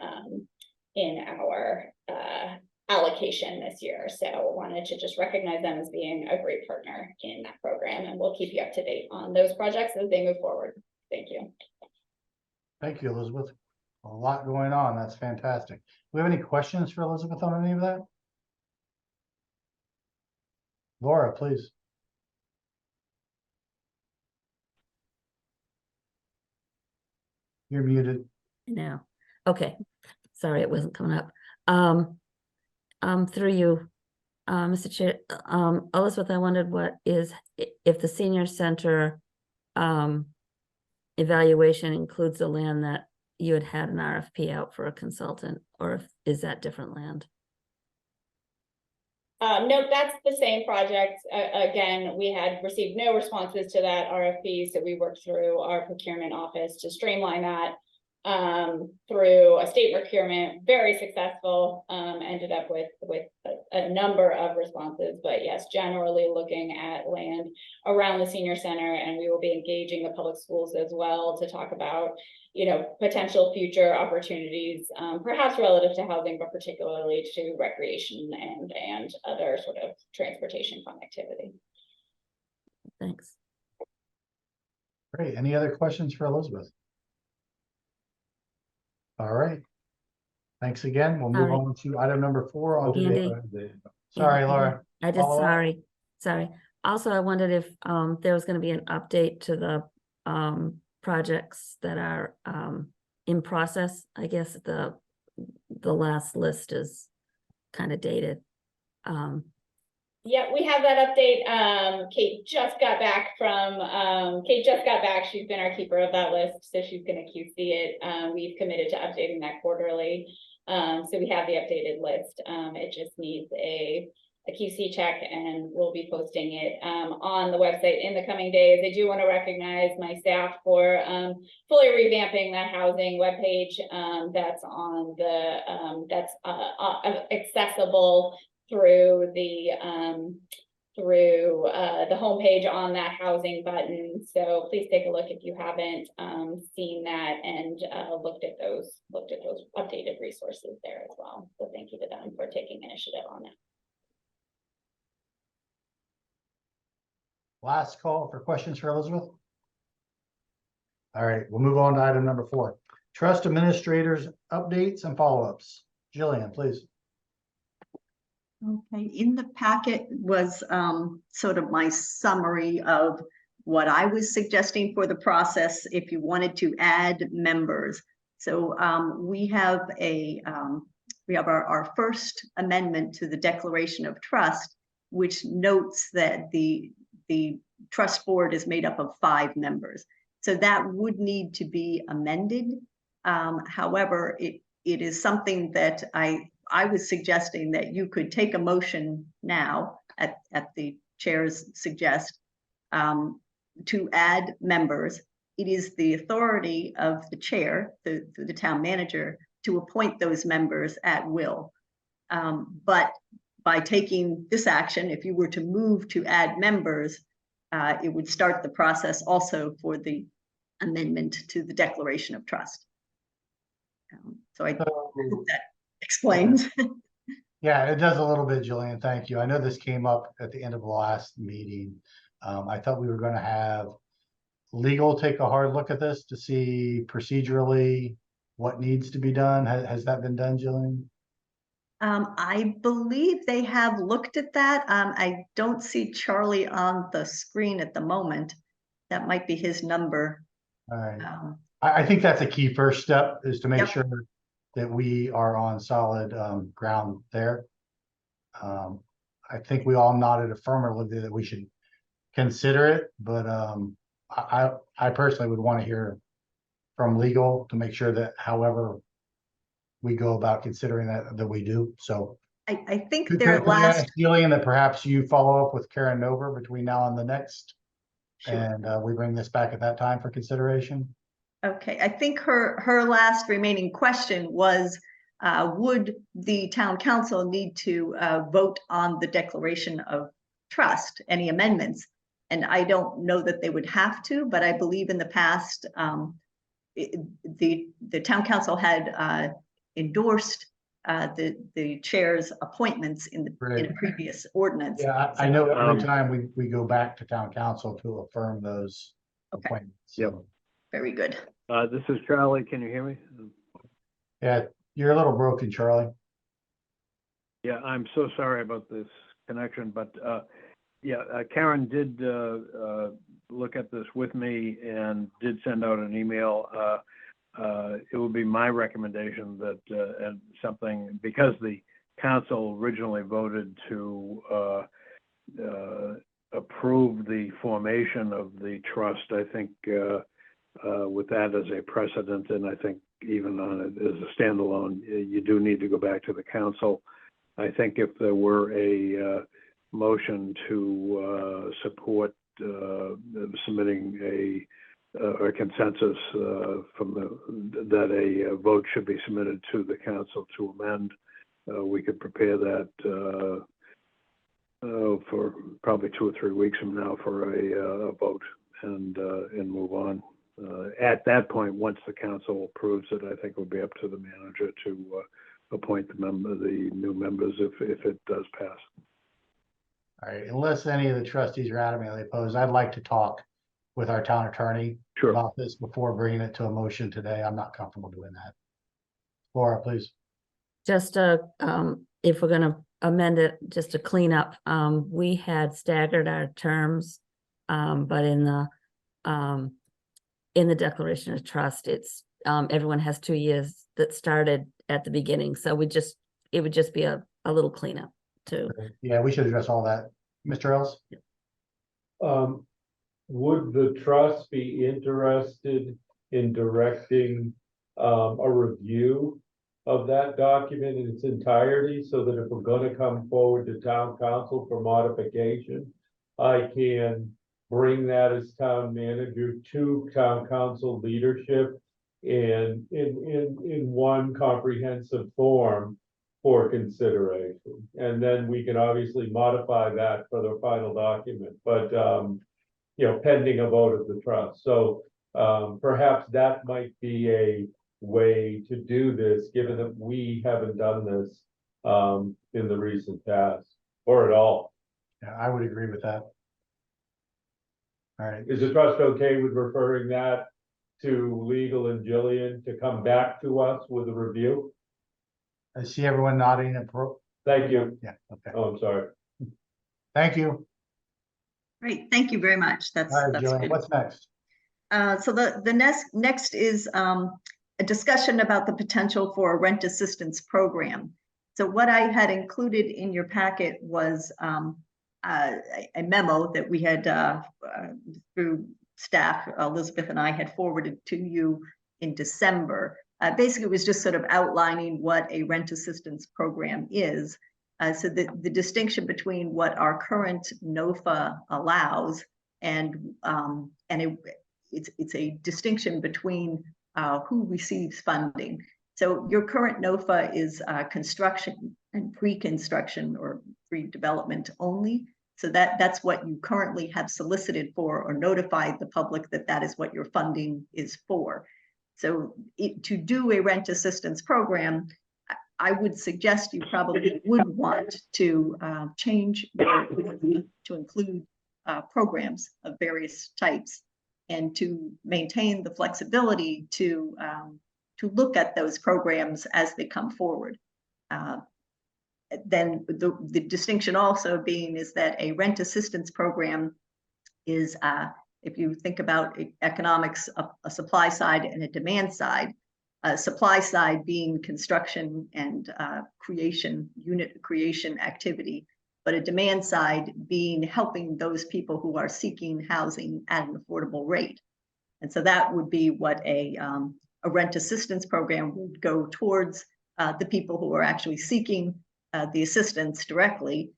allocation this year. So wanted to just recognize them as being a great partner in that program, and we'll keep you up to date on those projects as they move forward. Thank you. Thank you, Elizabeth. A lot going on. That's fantastic. Do we have any questions for Elizabeth on any of that? Laura, please. You're muted. No. Okay. Sorry, it wasn't coming up. Through you, Mr. Chair, Elizabeth, I wondered if the senior center evaluation includes the land that you had an RFP out for a consultant, or is that different land? No, that's the same project. Again, we had received no responses to that RFP, so we worked through our procurement office to streamline that through a state procurement, very successful, ended up with a number of responses, but yes, generally looking at land around the senior center, and we will be engaging the public schools as well to talk about, potential future opportunities, perhaps relative to housing, but particularly to recreation and other sort of transportation connectivity. Thanks. Great. Any other questions for Elizabeth? All right. Thanks again. We'll move Sorry. on to item number 4 on Andy. today. Sorry, Laura. I just, Follow up? sorry. Also, I wondered if there was going to be an update to the projects that are in process. I guess the last list is kind of dated. Yeah, we have that update. Kate just got back. She's been our keeper of that list, so she's gonna QC it. We've committed to updating that quarterly. So we have the updated list. It just needs a QC check, and we'll be posting it on the website in the coming days. I do want to recognize my staff for fully revamping that housing webpage. That's on the accessible through the homepage on that housing button. So please take a look if you haven't seen that and looked at those updated resources there as well. So thank you to them for taking initiative on that. Last call for questions for Elizabeth. All right, we'll move on to item number 4. Trust administrators updates and follow-ups. Jillian, please. Okay, in the packet was sort of my summary of what I was suggesting for the process if you wanted to add members. So we have our first amendment to the Declaration of Trust, which notes that the trust board is made up of 5 members. So that would need to be amended. However, it is something that I was suggesting that you could take a motion now at the chair's suggest to add members. It is the authority of the chair, the town manager, to appoint those members at will. But by taking this action, if you were to move to add members, it would start the process also for the amendment to the Declaration of Trust. So I hope that explains. Yeah, it does a little bit, Jillian. Thank you. I know this came up at the end of the last meeting. I thought we were going to have legal take a hard look at this to see procedurally what needs to be done. Has that been done, Jillian? I believe they have looked at that. I don't see Charlie on the screen at the moment. That might be his number. All right. I think that's a key first step, is to make Yep. sure that we are on solid ground there. I think we all nodded affirmatively that we should consider it, but I personally would want to hear from legal to make sure that however we go about considering that we do. So I think could their I last, ask Jillian that perhaps you follow up with Karen Nover between now and the next, Sure. and we bring this back at that time for consideration? Okay, I think her last remaining question was, would the town council need to vote on the Declaration of Trust, any amendments? And I don't know that they would have to, but I believe in the past, the town council had endorsed the chair's appointments in a previous ordinance. Yeah, I know every time we go back to town council to affirm those Okay. appointments. Yep. Very good. This is Charlie. Can you hear me? Yeah, you're a little broken, Charlie. Yeah, I'm so sorry about this connection, but Yeah, Karen did look at this with me and did send out an email. It would be my recommendation that and something, because the council originally voted to approve the formation of the trust, I think with that as a precedent, and I think even on it as a standalone, you do need to go back to the council. I think if there were a motion to support submitting a consensus that a vote should be submitted to the council to amend, we could prepare that for probably 2 or 3 weeks from now for a vote and move on. At that point, once the council approves it, I think it will be up to the manager to appoint the new members if it does pass. All right, unless any of the trustees are adamantly opposed, I'd like to talk with our town attorney Sure. about this before bringing it to a motion today. I'm not comfortable doing that. Laura, please. Just if we're gonna amend it, just to clean up, we had staggered our terms, but in the declaration of trust, it's everyone has 2 years that started at the beginning. So it would just be a little cleanup too. Yeah, we should address all that. Mr. Ellis? Would the trust be interested in directing a review of that document in its entirety, so that if we're going to come forward to town council for modification, I can bring that as town manager to town council leadership and in one comprehensive form for consideration. And then we can obviously modify that for the final document, but you know, pending a vote of the trust. So perhaps that might be a way to do this, given that we haven't done this in the recent past or at all. Yeah, I would agree with that. All right. Is the trust okay with referring that to legal and Jillian to come back to us with a review? I see everyone nodding. Thank you. Yeah, okay. Oh, I'm sorry. Thank you. Great, thank you very much. That's All right, that's Jillian, good. what's next? So the next is a discussion about the potential for a rent assistance program. So what I had included in your packet was a memo that we had through staff, Elizabeth and I had forwarded to you in December. Basically, it was just sort of outlining what a rent assistance program is. So the distinction between what our current NOFA allows and it's a distinction between who receives funding. So your current NOFA is construction and pre-construction or pre-development only. So that's what you currently have solicited for or notified the public that is what your funding is for. So to do a rent assistance program, I would suggest you probably would want to change to include programs of various types and to maintain the flexibility to look at those programs as they come forward. Then the distinction also being is that a rent assistance program is, if you think about economics, a supply side and a demand side, supply side being construction and unit creation activity, but a demand side being helping those people who are seeking housing at an affordable rate. And so that would be what a rent assistance program would go towards the people who are actually seeking the assistance directly.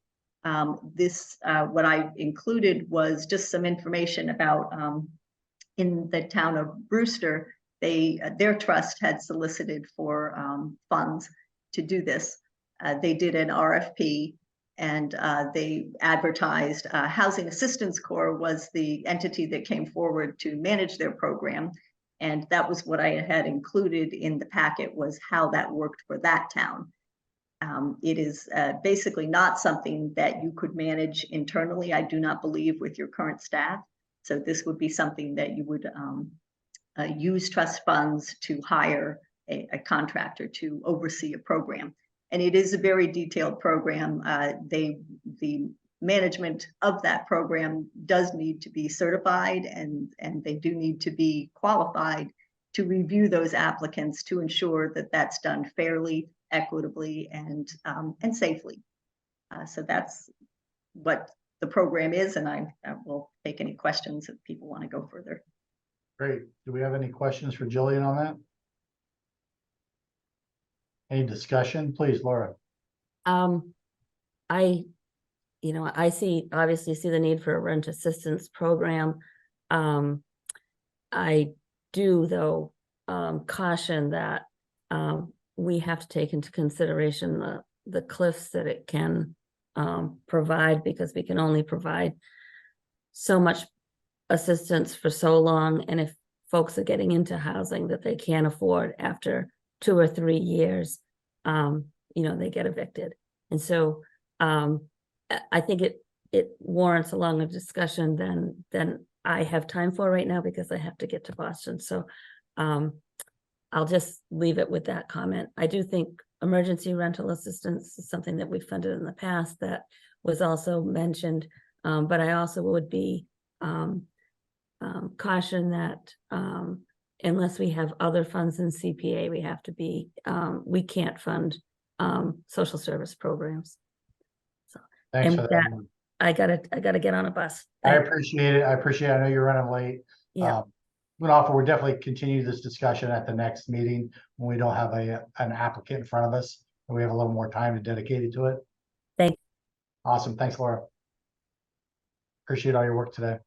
What I included was just some information about in the town of Brewster, their trust had solicited for funds to do this. They did an RFP and they advertised. Housing Assistance Corps was the entity that came forward to manage their program. And that was what I had included in the packet, was how that worked for that town. It is basically not something that you could manage internally, I do not believe, with your current staff. So this would be something that you would use trust funds to hire a contractor to oversee a program. And it is a very detailed program. The management of that program does need to be certified, and they do need to be qualified to review those applicants to ensure that that's done fairly, equitably, and safely. So that's what the program is, and I will take any questions if people want to go further. Great. Do we have any questions for Jillian on that? Any discussion? Please, Laura. I, obviously see the need for a rent assistance program. I do, though, caution that we have to take into consideration the cliffs that it can provide, because we can only provide so much assistance for so long. And if folks are getting into housing that they can't afford after 2 or 3 years, they get evicted. And so I think it warrants a longer discussion than I have time for right now, because I have to get to Boston. So I'll just leave it with that comment. I do think emergency rental assistance is something that we funded in the past that was also mentioned. But I also would be caution that unless we have other funds in CPA, we can't fund social service programs. So, Thanks and for with that. I gotta get on a bus. I appreciate it. I know you're running late. Yeah. We'll definitely continue this discussion at the next meeting when we don't have an applicant in front of us and we have a little more time to dedicate it to it. Thank you. Awesome. Thanks, Laura. Appreciate all your work today.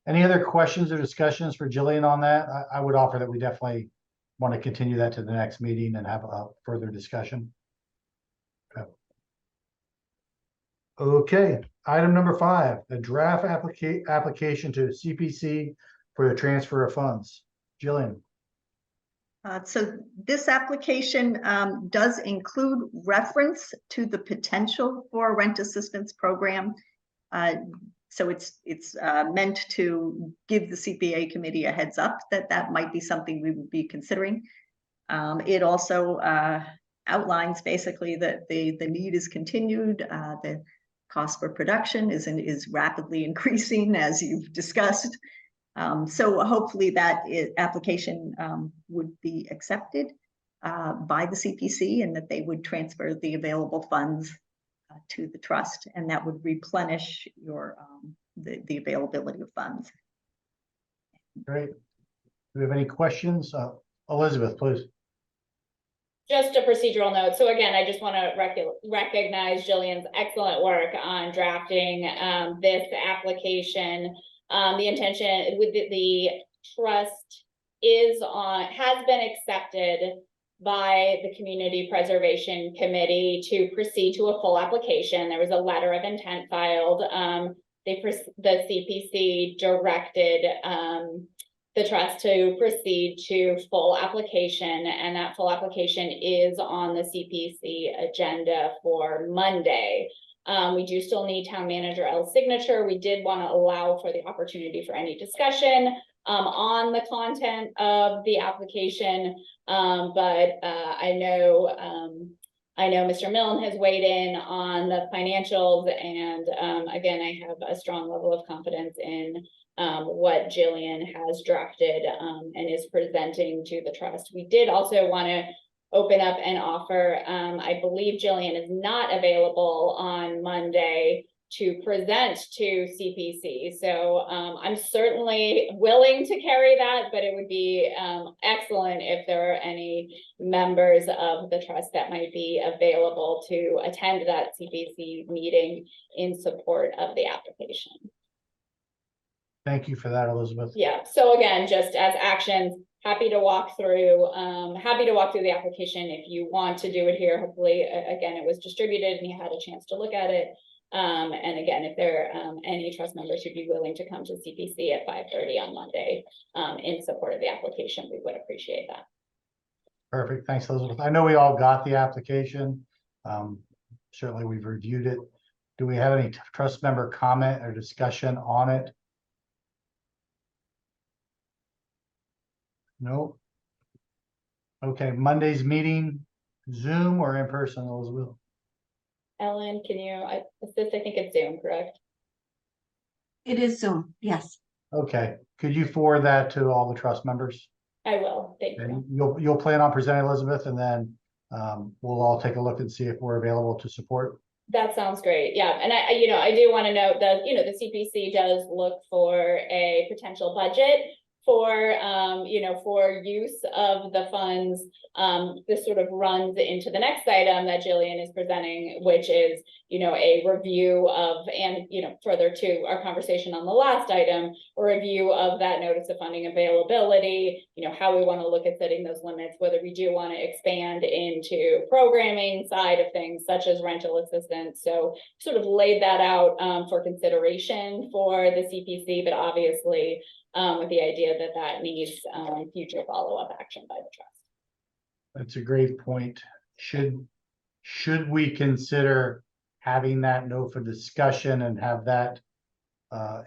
Any other questions or discussions for Jillian on that? I would offer that we definitely want to continue that to the next meeting and have a further discussion. Okay, item number 5, a draft application to CPC for the transfer of funds. Jillian. So this application does include reference to the potential for a rent assistance program. So it's meant to give the CPA committee a heads up that might be something we would be considering. It also outlines basically that the need is continued. The cost for production is rapidly increasing, as you've discussed. So hopefully that application would be accepted by the CPC, and that they would transfer the available funds to the trust, and that would replenish your the availability of funds. Great. Do we have any questions? Elizabeth, please. Just a procedural note. So again, I just want to recognize Jillian's excellent work on drafting this application. The intention with the trust has been accepted by the Community Preservation Committee to proceed to a full application. There was a letter of intent filed. The CPC directed the trust to proceed to full application, and that full application is on the CPC agenda for Monday. We do still need town manager L's signature. We did want to allow for the opportunity for any discussion on the content of the application, but I know Mr. Milne has weighed in on the financials, and again, I have a strong level of confidence in what Jillian has drafted and is presenting to the trust. We did also want to open up and offer, I believe Jillian is not available on Monday to present to CPC. So I'm certainly willing to carry that, but it would be excellent if there are any members of the trust that might be available to attend that CPC meeting in support of the application. Thank you for that, Elizabeth. Yeah, so again, just as actions, happy to walk through the application if you want to do it here. Hopefully, again, it was distributed and you had a chance to look at it. And again, if there are any trust members who'd be willing to come to CPC at 5:30 on Monday in support of the application, we would appreciate that. Perfect. Thanks, Elizabeth. I know we all got the application. Certainly we've reviewed it. Do we have any trust member comment or discussion on it? No. Okay, Monday's meeting, Zoom or in person, Elizabeth? Ellen, can you assist? I think it's Zoom, correct? It is Zoom, yes. Okay, could you forward that to all the trust members? I will, thank And you. you'll plan on presenting, Elizabeth, and then we'll all take a look and see if we're available to support. That sounds great. Yeah, and I do want to note that, the CPC does look for a potential budget for, for use of the funds. This sort of runs into the next item that Jillian is presenting, which is, a review of, and, further to our conversation on the last item, a review of that notice of funding availability, how we want to look at setting those limits, whether we do want to expand into programming side of things, such as rental assistance. So sort of laid that out for consideration for the CPC, but obviously with the idea that that needs future follow-up action by the trust. That's a great point. Should we consider having that NOFA discussion and have that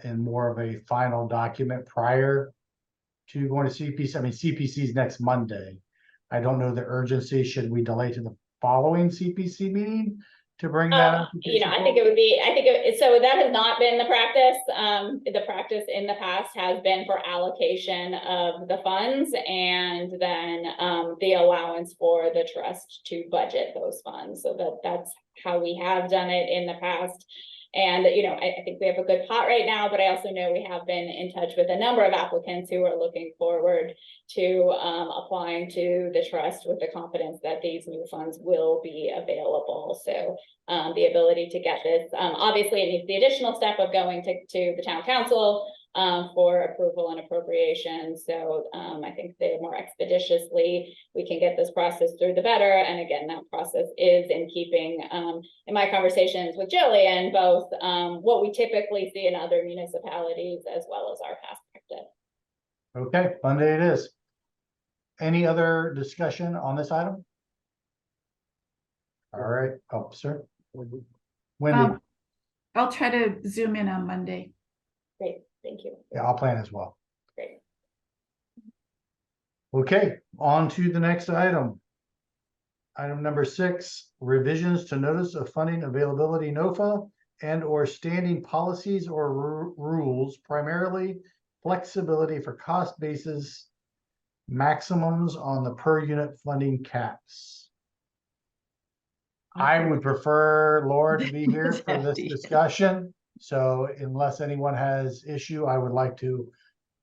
in more of a final document prior to going to CPC? I mean, CPC is next Monday. I don't know the urgency. Should we delay to the following CPC meeting to bring that up? I think it would be, so that has not been the practice. The practice in the past has been for allocation of the funds and then the allowance for the trust to budget those funds. So that's how we have done it in the past. And, I think we have a good pot right now, but I also know we have been in touch with a number of applicants who are looking forward to applying to the trust with the confidence that these new funds will be available. So the ability to get this, obviously it needs the additional step of going to the town council for approval and appropriation. So I think the more expeditiously we can get this process through, the better. And again, that process is in keeping, in my conversations with Jillian, both what we typically see in other municipalities as well as our past practice. Okay, Monday it is. Any other discussion on this item? All right, oh, sir. Wendy, I'll try to zoom in on Monday. Great, thank you. yeah, I'll plan as well. Great. Okay, on to the next item. Item number 6, revisions to notice of funding availability NOFA and or standing policies or rules, primarily flexibility for cost basis, maximums on the per unit funding caps. I would prefer Laura to be here for this discussion. So unless anyone has issue, I would like to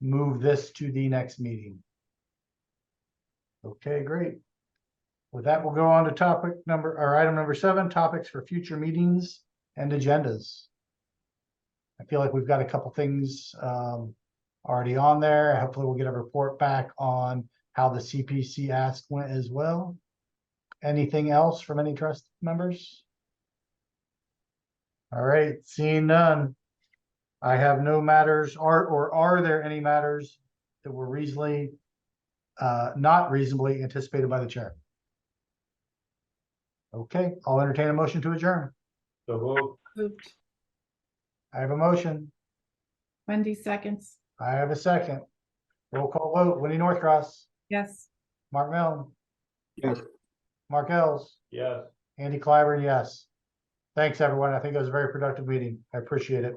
move this to the next meeting. Okay, great. With that, we'll go on to item number 7, topics for future meetings and agendas. I feel like we've got a couple things already on there. Hopefully we'll get a report back on how the CPC ask went as well. Anything else from any trust members? All right, seeing none. I have no matters, or are there any matters that were reasonably, not reasonably anticipated by the chair? Okay, I'll entertain a motion to adjourn. So Moved. I have a motion. Wendy seconds. I have a second. Roll call vote. Winnie Northcross, Yes. Mark Milne, Yes. Mark Ells, yes. Andy Clyburn, yes. Thanks, everyone. I think it was a very productive meeting. I appreciate it.